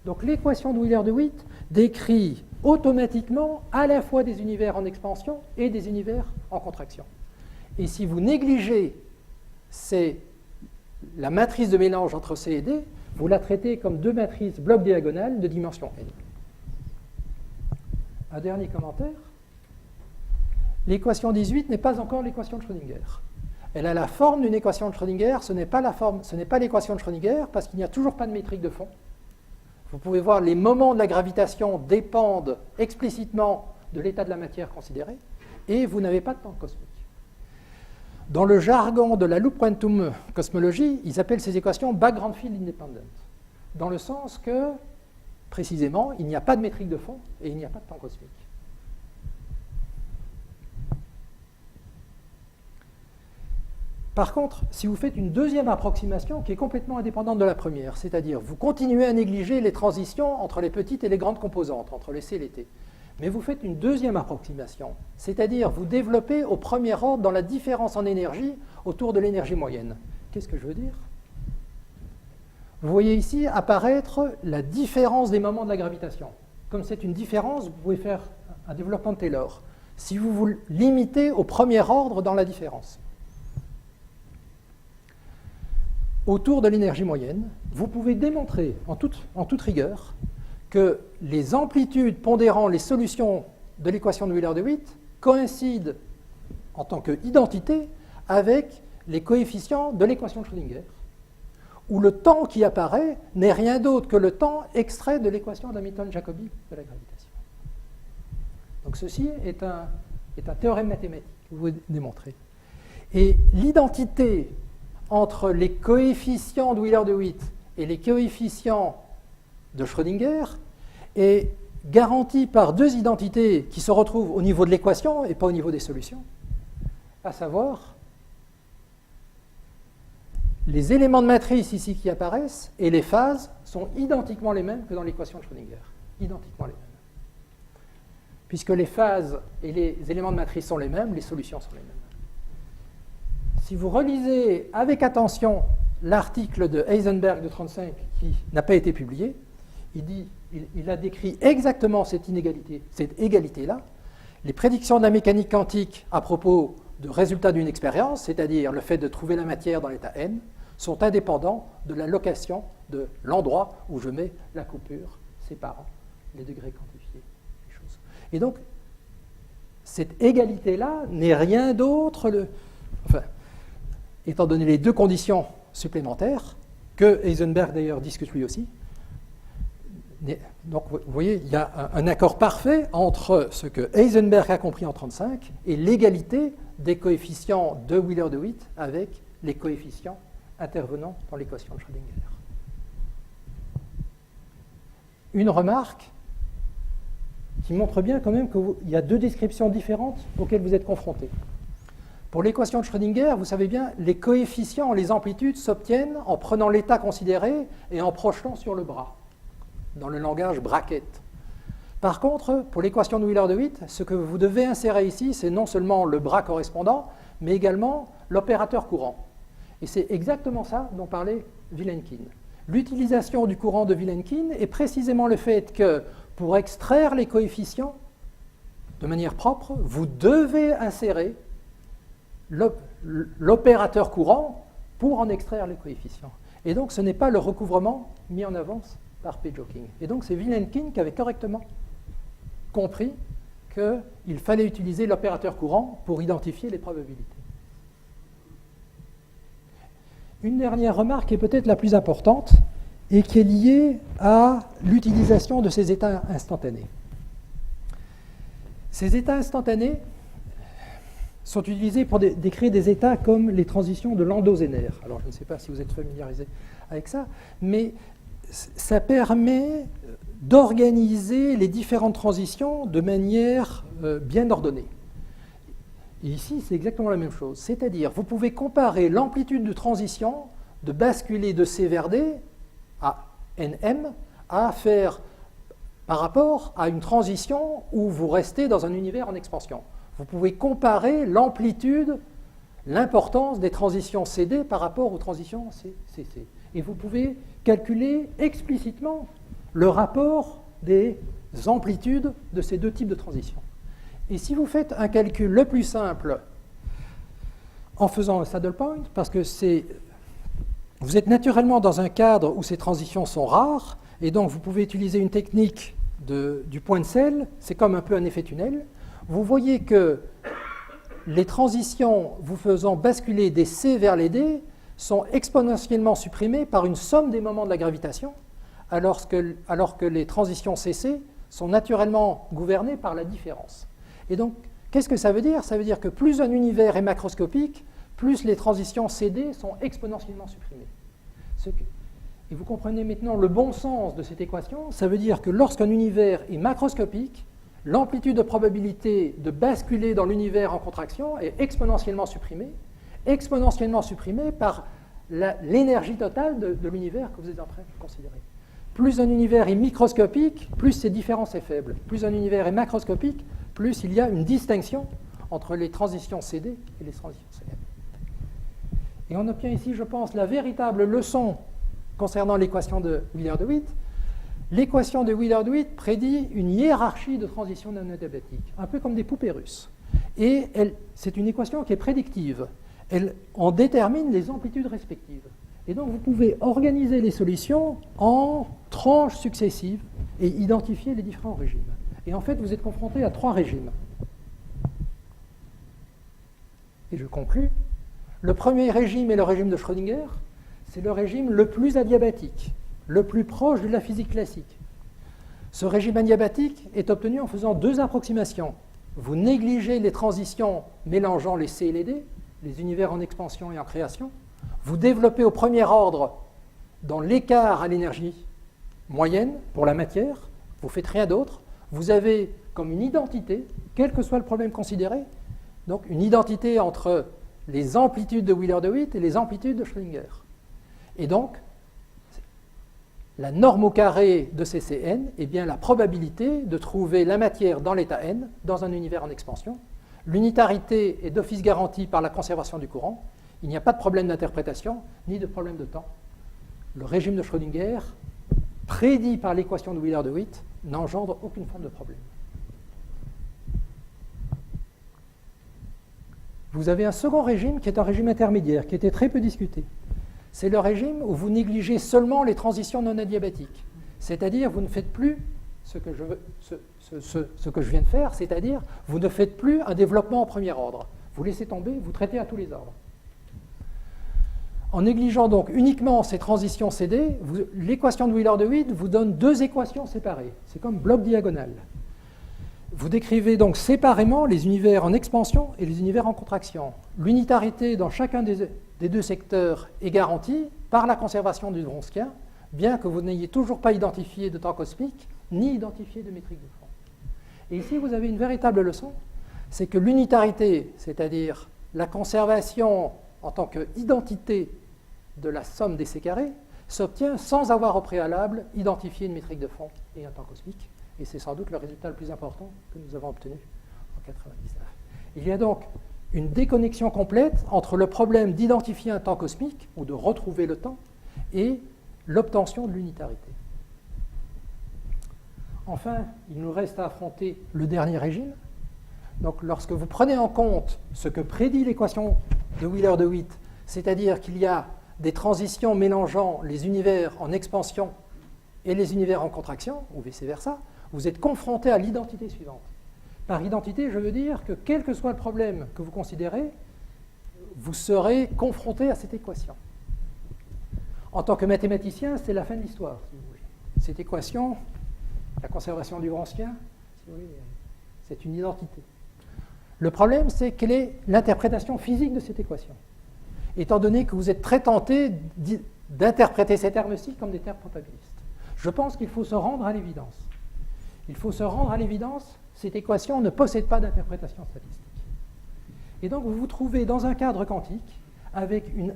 Donc l'équation de Wheeler-DeWitt décrit automatiquement à la fois des univers en expansion et des univers en contraction. Et si vous négligez la matrice de mélange entre C et D, vous la traitez comme deux matrices blocs diagonales de dimension n. Un dernier commentaire. L'équation 18 n'est pas encore l'équation de Schrödinger. Elle a la forme d'une équation de Schrödinger, ce n'est pas l'équation de Schrödinger parce qu'il n'y a toujours pas de métrique de fond. Vous pouvez voir les moments de la gravitation dépendent explicitement de l'état de la matière considéré et vous n'avez pas de temps cosmique. Dans le jargon de la loop quantum cosmologie, ils appellent ces équations background field independent, dans le sens que, précisément, il n'y a pas de métrique de fond et il n'y a pas de temps cosmique. Par contre, si vous faites une deuxième approximation qui est complètement indépendante de la première, c'est-à-dire vous continuez à négliger les transitions entre les petites et les grandes composantes, entre les C et les T, mais vous faites une deuxième approximation, c'est-à-dire vous développez au premier ordre dans la différence en énergie autour de l'énergie moyenne. Qu'est-ce que je veux dire? Vous voyez ici apparaître la différence des moments de la gravitation. Comme c'est une différence, vous pouvez faire un développement de Taylor. Si vous vous limitez au premier ordre dans la différence, autour de l'énergie moyenne, vous pouvez démontrer en toute rigueur que les amplitudes pondérant les solutions de l'équation de Wheeler-DeWitt coïncident en tant qu'identité avec les coefficients de l'équation de Schrödinger, où le temps qui apparaît n'est rien d'autre que le temps extrait de l'équation d'Hamilton-Jacobi de la gravitation. Donc ceci est un théorème mathématique que vous démontrez. Et l'identité entre les coefficients de Wheeler-DeWitt et les coefficients de Schrödinger est garantie par deux identités qui se retrouvent au niveau de l'équation et pas au niveau des solutions, à savoir les éléments de matrice ici qui apparaissent et les phases sont identiquement les mêmes que dans l'équation de Schrödinger. Identiquement les mêmes. Puisque les phases et les éléments de matrice sont les mêmes, les solutions sont les mêmes. Si vous relisez avec attention l'article de Heisenberg de 1935 qui n'a pas été publié, il a décrit exactement cette égalité-là. Les prédictions de la mécanique quantique à propos de résultats d'une expérience, c'est-à-dire le fait de trouver la matière dans l'état n, sont indépendants de la location de l'endroit où je mets la coupure séparant les degrés quantifiés des choses. Et donc, cette égalité-là n'est rien d'autre, étant donné les deux conditions supplémentaires, que Heisenberg d'ailleurs discute lui aussi. Donc vous voyez, il y a un accord parfait entre ce que Heisenberg a compris en 1935 et l'égalité des coefficients de Wheeler-DeWitt avec les coefficients intervenant dans l'équation de Schrödinger. Une remarque qui montre bien quand même qu'il y a deux descriptions différentes auxquelles vous êtes confrontés. Pour l'équation de Schrödinger, vous savez bien, les coefficients, les amplitudes s'obtiennent en prenant l'état considéré et en projetant sur le bras, dans le langage bracket. Par contre, pour l'équation de Wheeler-DeWitt, ce que vous devez insérer ici, c'est non seulement le bras correspondant, mais également l'opérateur courant. Et c'est exactement ça dont parlait Vilenkin. L'utilisation du courant de Vilenkin est précisément le fait que, pour extraire les coefficients de manière propre, vous devez insérer l'opérateur courant pour en extraire les coefficients. Et donc, ce n'est pas le recouvrement mis en avance par P. Joking. Et donc c'est Vilenkin qui avait correctement compris qu'il fallait utiliser l'opérateur courant pour identifier les probabilités. Une dernière remarque qui est peut-être la plus importante et qui est liée à l'utilisation de ces états instantanés. Ces états instantanés sont utilisés pour décrire des états comme les transitions de Landau-Zener. Alors je ne sais pas si vous êtes familiarisé avec ça, mais ça permet d'organiser les différentes transitions de manière bien ordonnée. Et ici, c'est exactement la même chose. C'est-à-dire, vous pouvez comparer l'amplitude de transition de basculer de C vers D à NM à faire par rapport à une transition où vous restez dans un univers en expansion. Vous pouvez comparer l'amplitude, l'importance des transitions CD par rapport aux transitions CC. Et vous pouvez calculer explicitement le rapport des amplitudes de ces deux types de transitions. Et si vous faites un calcul le plus simple en faisant un saddle point, parce que vous êtes naturellement dans un cadre où ces transitions sont rares, et donc vous pouvez utiliser une technique du point de sel, c'est comme un peu un effet tunnel. Vous voyez que les transitions vous faisant basculer des C vers les D sont exponentiellement supprimées par une somme des moments de la gravitation, alors que les transitions CC sont naturellement gouvernées par la différence. Et donc, qu'est-ce que ça veut dire? Ça veut dire que plus un univers est macroscopique, plus les transitions CD sont exponentiellement supprimées. Et vous comprenez maintenant le bon sens de cette équation. Ça veut dire que lorsqu'un univers est macroscopique, l'amplitude de probabilité de basculer dans l'univers en contraction est exponentiellement supprimée par l'énergie totale de l'univers que vous êtes en train de considérer. Plus un univers est microscopique, plus ces différences est faible. Plus un univers est macroscopique, plus il y a une distinction entre les transitions CD et les transitions CM. Et on obtient ici, je pense, la véritable leçon concernant l'équation de Wheeler-DeWitt. L'équation de Wheeler-DeWitt prédit une hiérarchie de transitions non adiabatiques, un peu comme des poupées russes. Et c'est une équation qui est prédictive. Elle en détermine les amplitudes respectives. Et donc vous pouvez organiser les solutions en tranches successives et identifier les différents régimes. Et en fait, vous êtes confronté à 3 régimes. Et je conclus. Le premier régime est le régime de Schrödinger. C'est le régime le plus adiabatique, le plus proche de la physique classique. Ce régime adiabatique est obtenu en faisant 2 approximations. Vous négligez les transitions mélangeant les C et les D, les univers en expansion et en création. Vous développez au premier ordre dans l'écart à l'énergie moyenne pour la matière. Vous ne faites rien d'autre. Vous avez comme une identité, quel que soit le problème considéré, donc une identité entre les amplitudes de Wheeler-DeWitt et les amplitudes de Schrödinger. Et donc, la norme au carré de CCN est bien la probabilité de trouver la matière dans l'état N, dans un univers en expansion. L'unitarité est d'office garantie par la conservation du courant. Il n'y a pas de problème d'interprétation, ni de problème de temps. Le régime de Schrödinger, prédit par l'équation de Wheeler-DeWitt, n'engendre aucune forme de problème. Vous avez un second régime qui est un régime intermédiaire, qui était très peu discuté. C'est le régime où vous négligez seulement les transitions non adiabatiques. C'est-à-dire, vous ne faites plus ce que je viens de faire, c'est-à-dire, vous ne faites plus un développement en premier ordre. Vous laissez tomber, vous traitez à tous les ordres. En négligeant donc uniquement ces transitions CD, l'équation de Wheeler-DeWitt vous donne 2 équations séparées. C'est comme bloc diagonal. Vous décrivez donc séparément les univers en expansion et les univers en contraction. L'unitarité dans chacun des 2 secteurs est garantie par la conservation du Wronskien, bien que vous n'ayez toujours pas identifié de temps cosmique, ni identifié de métrique de fond. Et ici, vous avez une véritable leçon, c'est que l'unitarité, c'est-à-dire la conservation en tant qu'identité de la somme des C carrés, s'obtient sans avoir au préalable identifié une métrique de fond et un temps cosmique. Et c'est sans doute le résultat le plus important que nous avons obtenu en 1999. Il y a donc une déconnexion complète entre le problème d'identifier un temps cosmique, ou de retrouver le temps, et l'obtention de l'unitarité. Enfin, il nous reste à affronter le dernier régime. Donc, lorsque vous prenez en compte ce que prédit l'équation de Wheeler-DeWitt, c'est-à-dire qu'il y a des transitions mélangeant les univers en expansion et les univers en contraction, ou vice-versa, vous êtes confronté à l'identité suivante. Par identité, je veux dire que quel que soit le problème que vous considérez, vous serez confronté à cette équation. En tant que mathématicien, c'est la fin de l'histoire, si vous voulez. Cette équation, la conservation du Wronskien, si vous voulez, c'est une identité. Le problème, c'est quelle est l'interprétation physique de cette équation. Étant donné que vous êtes très tenté d'interpréter ces termes-ci comme des termes probabilistes. Je pense qu'il faut se rendre à l'évidence. Il faut se rendre à l'évidence, cette équation ne possède pas d'interprétation statistique. Et donc vous vous trouvez dans un cadre quantique avec une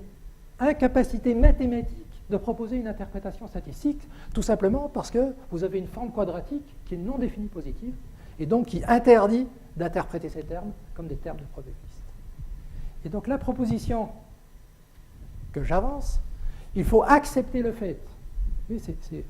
incapacité mathématique de proposer une interprétation statistique, tout simplement parce que vous avez une forme quadratique qui est non définie positive, et donc qui interdit d'interpréter ces termes comme des termes de probabilistes. Et donc la proposition que j'avance, il faut accepter le fait, oui, c'est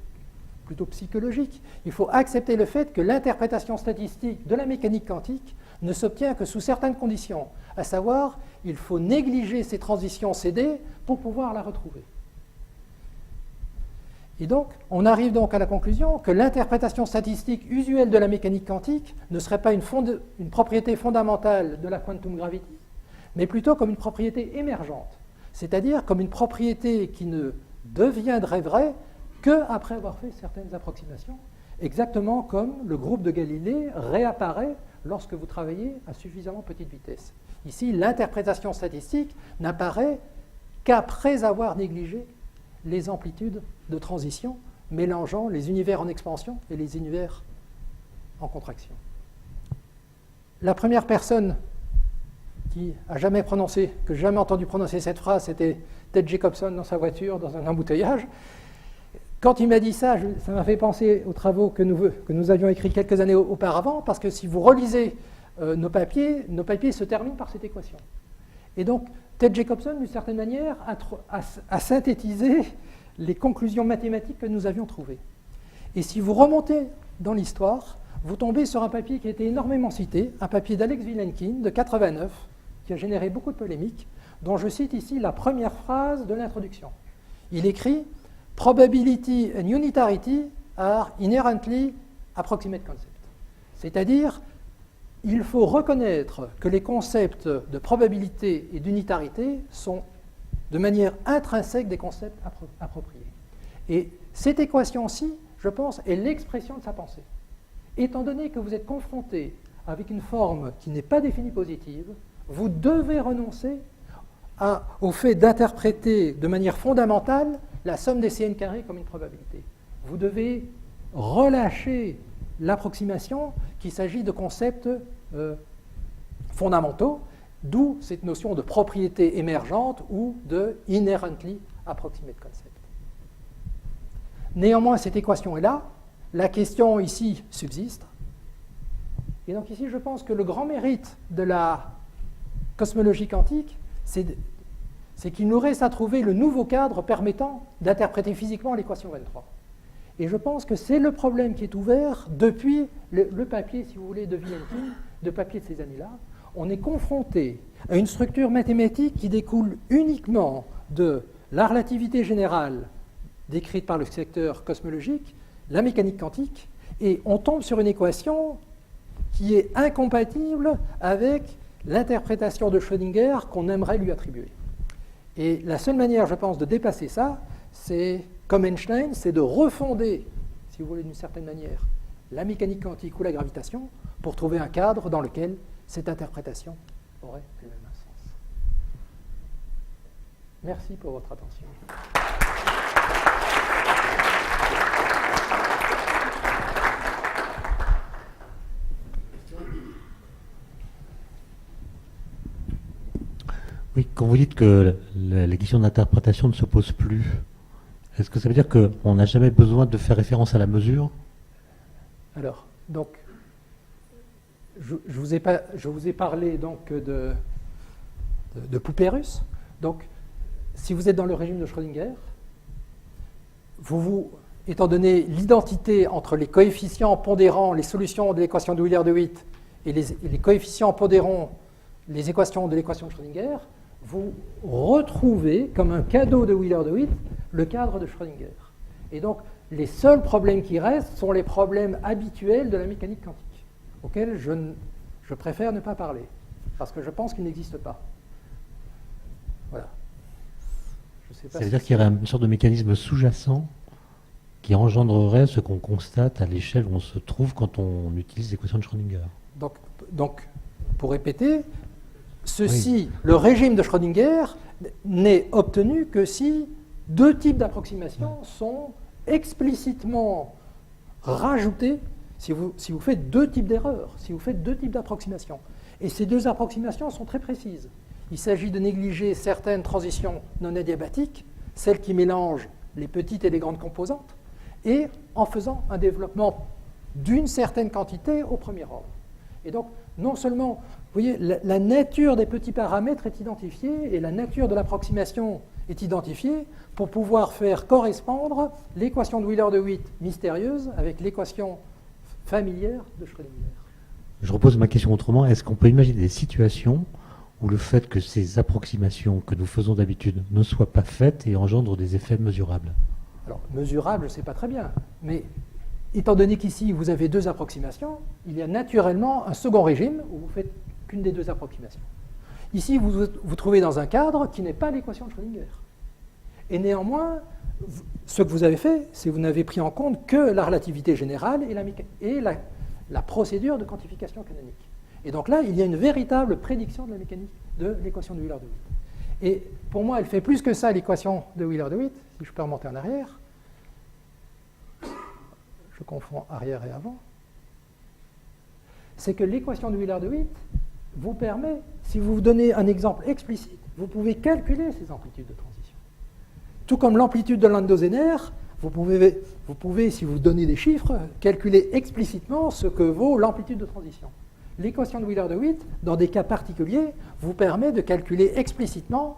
plutôt psychologique, il faut accepter le fait que l'interprétation statistique de la mécanique quantique ne s'obtient que sous certaines conditions, à savoir, il faut négliger ces transitions CD pour pouvoir la retrouver. Et donc, on arrive donc à la conclusion que l'interprétation statistique usuelle de la mécanique quantique ne serait pas une propriété fondamentale de la quantum gravity, mais plutôt comme une propriété émergente, c'est-à-dire comme une propriété qui ne deviendrait vraie qu'après avoir fait certaines approximations, exactement comme le groupe de Galilée réapparaît lorsque vous travaillez à suffisamment petite vitesse. Ici, l'interprétation statistique n'apparaît qu'après avoir négligé les amplitudes de transition mélangeant les univers en expansion et les univers en contraction. La première personne qui a jamais prononcé, que j'ai jamais entendu prononcer cette phrase, c'était Ted Jacobson dans sa voiture, dans un embouteillage. Quand il m'a dit ça, ça m'a fait penser aux travaux que nous avions écrits quelques années auparavant, parce que si vous relisez nos papiers se terminent par cette équation. Et donc, Ted Jacobson, d'une certaine manière, a synthétisé les conclusions mathématiques que nous avions trouvées. Et si vous remontez dans l'histoire, vous tombez sur un papier qui a été énormément cité, un papier d'Alex Vilenkin de 89, qui a généré beaucoup de polémiques, dont je cite ici la première phrase de l'introduction. Il écrit « Probability and unitarity are inherently approximate concepts ». C'est-à-dire, il faut reconnaître que les concepts de probabilité et d'unitarité sont de manière intrinsèque des concepts appropriés. Et cette équation-ci, je pense, est l'expression de sa pensée. Étant donné que vous êtes confronté avec une forme qui n'est pas définie positive, vous devez renoncer au fait d'interpréter de manière fondamentale la somme des Cn carrés comme une probabilité. Vous devez relâcher l'approximation qu'il s'agit de concepts fondamentaux, d'où cette notion de propriété émergente ou de inherently approximate concept. Néanmoins, cette équation est là, la question ici subsiste, et donc ici je pense que le grand mérite de la cosmologie quantique, c'est qu'il nous reste à trouver le nouveau cadre permettant d'interpréter physiquement l'équation 23. Et je pense que c'est le problème qui est ouvert depuis le papier, si vous voulez, de Vilenkin, de papier de ces années-là. On est confronté à une structure mathématique qui découle uniquement de la relativité générale décrite par le secteur cosmologique, la mécanique quantique, et on tombe sur une équation qui est incompatible avec l'interprétation de Schrödinger qu'on aimerait lui attribuer. Et la seule manière, je pense, de dépasser ça, c'est, comme Einstein, c'est de refonder, si vous voulez, d'une certaine manière, la mécanique quantique ou la gravitation pour trouver un cadre dans lequel cette interprétation aurait elle-même un sens. Merci pour votre attention. Oui, quand vous dites que la question d'interprétation ne se pose plus, est-ce que ça veut dire qu'on n'a jamais besoin de faire référence à la mesure? Alors, donc, je vous ai parlé donc de poupées russes. Donc, si vous êtes dans le régime de Schrödinger, étant donné l'identité entre les coefficients pondérant les solutions de l'équation de Wheeler-DeWitt et les coefficients pondérant les équations de l'équation de Schrödinger, vous retrouvez, comme un cadeau de Wheeler-DeWitt, le cadre de Schrödinger. Et donc, Les seuls problèmes qui restent sont les problèmes habituels de la mécanique quantique, auxquels je préfère ne pas parler, parce que je pense qu'ils n'existent pas. Voilà. Je sais pas Ça veut dire qu'il y aurait une sorte de mécanisme sous-jacent qui engendrerait ce qu'on constate à l'échelle où on se trouve quand on utilise l'équation de Schrödinger. Donc, pour répéter, le régime de Schrödinger n'est obtenu que si deux types d'approximations sont explicitement rajoutés, si vous faites deux types d'erreurs, si vous faites deux types d'approximations. Et ces deux approximations sont très précises. Il s'agit de négliger certaines transitions non adiabatiques, celles qui mélangent les petites et les grandes composantes, et en faisant un développement d'une certaine quantité au premier ordre. Et donc, non seulement, vous voyez, la nature des petits paramètres est identifiée et la nature de l'approximation est identifiée pour pouvoir faire correspondre l'équation de Wheeler de Witt mystérieuse avec l'équation familière de Schrödinger. Je repose ma question autrement. Est-ce qu'on peut imaginer des situations où le fait que ces approximations que nous faisons d'habitude ne soient pas faites et engendrent des effets mesurables? Alors, mesurable, je ne sais pas très bien, mais étant donné qu'ici vous avez deux approximations, il y a naturellement un second régime où vous faites qu'une des deux approximations. Ici, vous vous trouvez dans un cadre qui n'est pas l'équation de Schrödinger. Et néanmoins, ce que vous avez fait, c'est que vous n'avez pris en compte que la relativité générale et la procédure de quantification canonique. Et donc là, il y a une véritable prédiction de la mécanique de l'équation de Wheeler de Witt. Et pour moi, elle fait plus que ça, l'équation de Wheeler de Witt, si je peux remonter en arrière. Je confonds arrière et avant. C'est que l'équation de Wheeler de Witt vous permet, si vous vous donnez un exemple explicite, vous pouvez calculer ces amplitudes de transition. Tout comme l'amplitude de Landau-Zener, vous pouvez, si vous donnez des chiffres, calculer explicitement ce que vaut l'amplitude de transition. L'équation de Wheeler de Witt, dans des cas particuliers, vous permet de calculer explicitement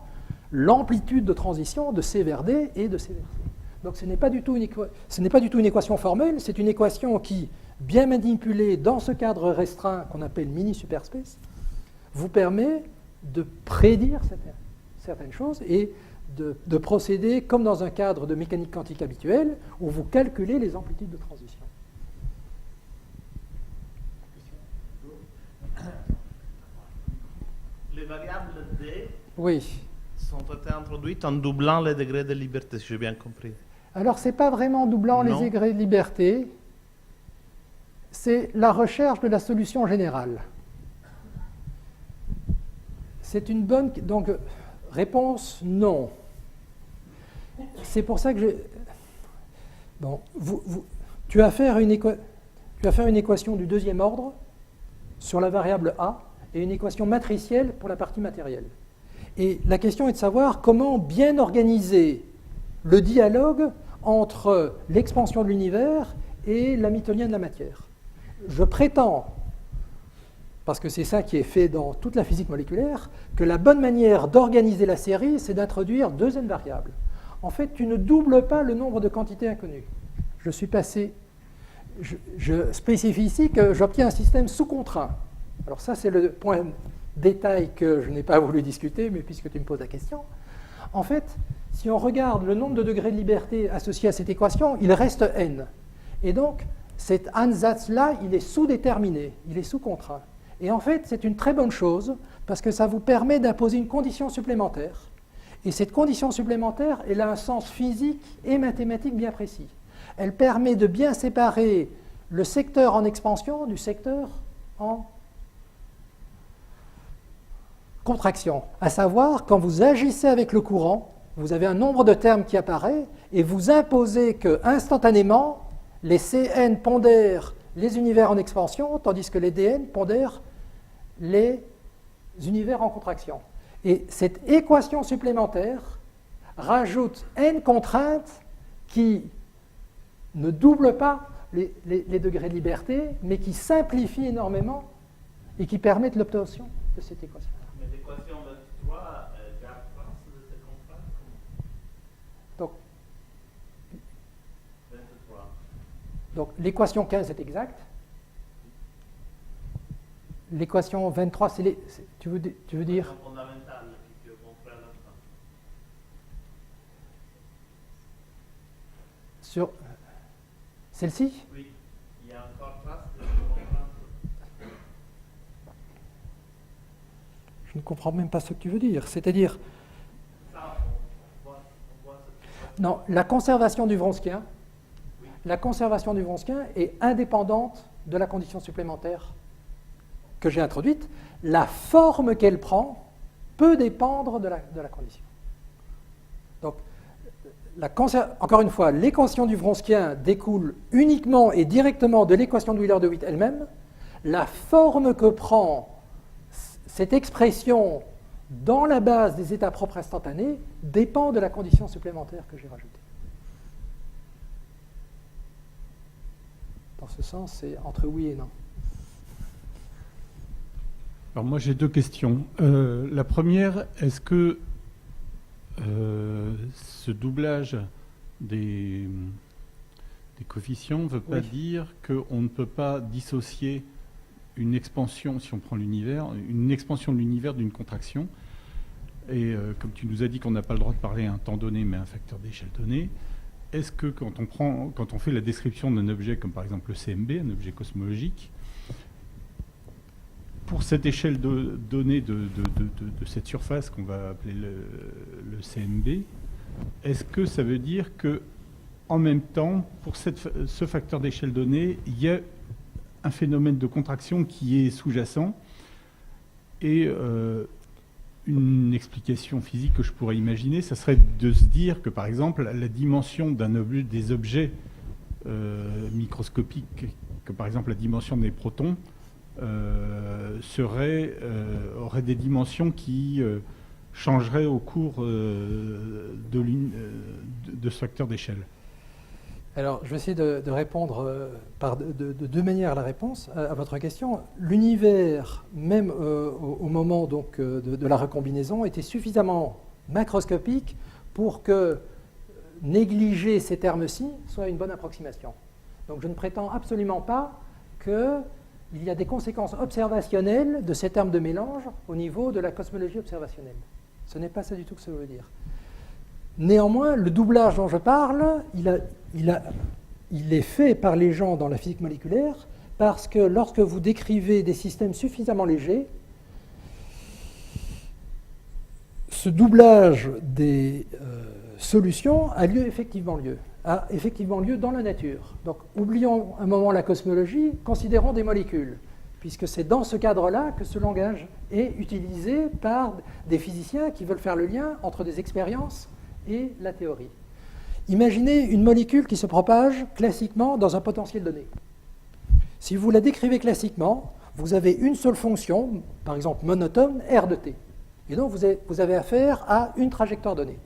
l'amplitude de transition de C vers D et de C vers C. Donc ce n'est pas du tout une équation formelle, c'est une équation qui, bien manipulée dans ce cadre restreint qu'on appelle mini-superspace, vous permet de prédire certaines choses et de procéder comme dans un cadre de mécanique quantique habituelle où vous calculez les amplitudes de transition. Les variables D Oui. sont été introduites en doublant les degrés de liberté, si j'ai bien compris. Alors, ce n'est pas vraiment doublant les degrés de liberté, c'est la recherche de la solution générale. C'est une bonne... Donc, réponse, non. C'est pour ça que je... Bon, tu vas faire une équation du deuxième ordre sur la variable A et une équation matricielle pour la partie matérielle. Et la question est de savoir comment bien organiser le dialogue entre l'expansion de l'univers et l'hamiltonien de la matière. Je prétends, parce que c'est ça qui est fait dans toute la physique moléculaire, que la bonne manière d'organiser la série, c'est d'introduire deux n variables. En fait, tu ne doubles pas le nombre de quantités inconnues. Je spécifie ici que j'obtiens un système sous contraint. Alors ça, c'est le point détail que je n'ai pas voulu discuter, mais puisque tu me poses la question. En fait, si on regarde le nombre de degrés de liberté associés à cette équation, il reste n. Et donc, cet ansatz-là, il est sous-déterminé, il est sous-contraint. Et en fait, c'est une très bonne chose, parce que ça vous permet d'imposer une condition supplémentaire. Et cette condition supplémentaire, elle a un sens physique et mathématique bien précis. Elle permet de bien séparer le secteur en expansion du secteur en contraction. À savoir, quand vous agissez avec le courant, vous avez un nombre de termes qui apparaît et vous imposez que, instantanément, les Cn pondèrent les univers en expansion, tandis que les Dn pondèrent les univers en contraction. Et cette équation supplémentaire rajoute n contraintes qui ne doublent pas les degrés de liberté, mais qui simplifient énormément et qui permettent l'obtention de cette équation. Mais l'équation 23 garde trace de ces contraintes? Donc, 23. Donc l'équation 15 est exacte. L'équation 23, tu veux dire L'équation fondamentale qui est montrée à l'instant. Celle-ci? Oui, il y a encore trace de contrainte. Je ne comprends même pas ce que tu veux dire. C'est-à-dire, Ça, on voit cette... non, la conservation du Wronskien est indépendante de la condition supplémentaire que j'ai introduite. La forme qu'elle prend peut dépendre de la condition. Donc, encore une fois, l'équation du Wronskien découle uniquement et directement de l'équation de Wheeler-de Witt elle-même. La forme que prend cette expression dans la base des états propres instantanés dépend de la condition supplémentaire que j'ai rajoutée. Dans ce sens, c'est entre oui et non. Alors moi j'ai deux questions. La première, est-ce que ce doublage des coefficients ne veut pas dire qu'on ne peut pas dissocier une expansion, si on prend l'univers, une expansion de l'univers d'une contraction? Et comme tu nous as dit qu'on n'a pas le droit de parler à un temps donné, mais à un facteur d'échelle donné, est-ce que quand on fait la description d'un objet comme par exemple le CMB, un objet cosmologique, pour cette échelle donnée de cette surface qu'on va appeler le CMB, est-ce que ça veut dire que en même temps, pour ce facteur d'échelle donné, il y a un phénomène de contraction qui est sous-jacent et une explication physique que je pourrais imaginer, ça serait de se dire que par exemple la dimension des objets microscopiques, que par exemple la dimension des protons, aurait des dimensions qui changeraient au cours de ce facteur d'échelle. Alors, je vais essayer de répondre de deux manières à la réponse à votre question. L'univers, même au moment donc, de la recombinaison, était suffisamment macroscopique pour que négliger ces termes-ci soit une bonne approximation. Donc, je ne prétends absolument pas qu'il y a des conséquences observationnelles de ces termes de mélange au niveau de la cosmologie observationnelle. Ce n'est pas ça du tout que ça veut dire. Néanmoins, le doublage dont je parle, il est fait par les gens dans la physique moléculaire parce que lorsque vous décrivez des systèmes suffisamment légers, ce doublage des solutions a effectivement lieu dans la nature. Donc, oublions un moment la cosmologie, considérons des molécules, puisque c'est dans ce cadre-là que ce langage est utilisé par des physiciens qui veulent faire le lien entre des expériences et la théorie. Imaginez une molécule qui se propage classiquement dans un potentiel donné. Si vous la décrivez classiquement, vous avez une seule fonction, par exemple monotone, R de t. Et donc vous avez affaire à une trajectoire donnée.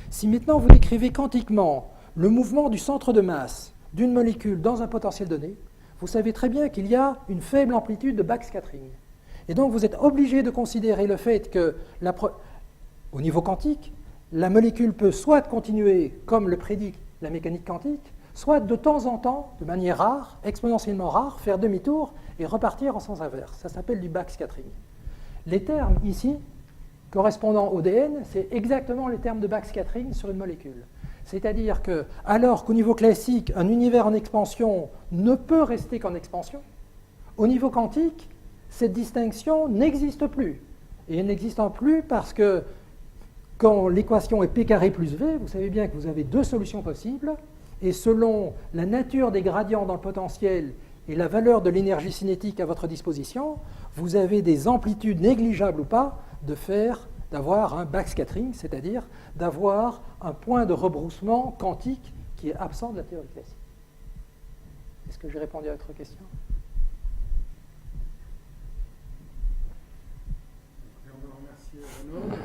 Si maintenant vous décrivez quantiquement le mouvement du centre de masse d'une molécule dans un potentiel donné, vous savez très bien qu'il y a une faible amplitude de backscattering. Et donc vous êtes obligé de considérer le fait que, au niveau quantique, la molécule peut soit continuer, comme le prédit la mécanique quantique, soit de temps en temps, de manière rare, exponentiellement rare, faire demi-tour et repartir en sens inverse. Ça s'appelle du backscattering. Les termes ici, correspondant au DN, c'est exactement les termes de backscattering sur une molécule. C'est-à-dire que, alors qu'au niveau classique, un univers en expansion ne peut rester qu'en expansion, au niveau quantique, cette distinction n'existe plus. Et elle n'existe plus parce que quand l'équation est p carré plus v, vous savez bien que vous avez deux solutions possibles, et selon la nature des gradients dans le potentiel et la valeur de l'énergie cinétique à votre disposition, vous avez des amplitudes négligeables ou pas d'avoir un backscattering, c'est-à-dire d'avoir un point de rebroussement quantique qui est absent de la théorie classique. Est-ce que j'ai répondu à votre question ? On va remercier Renaud.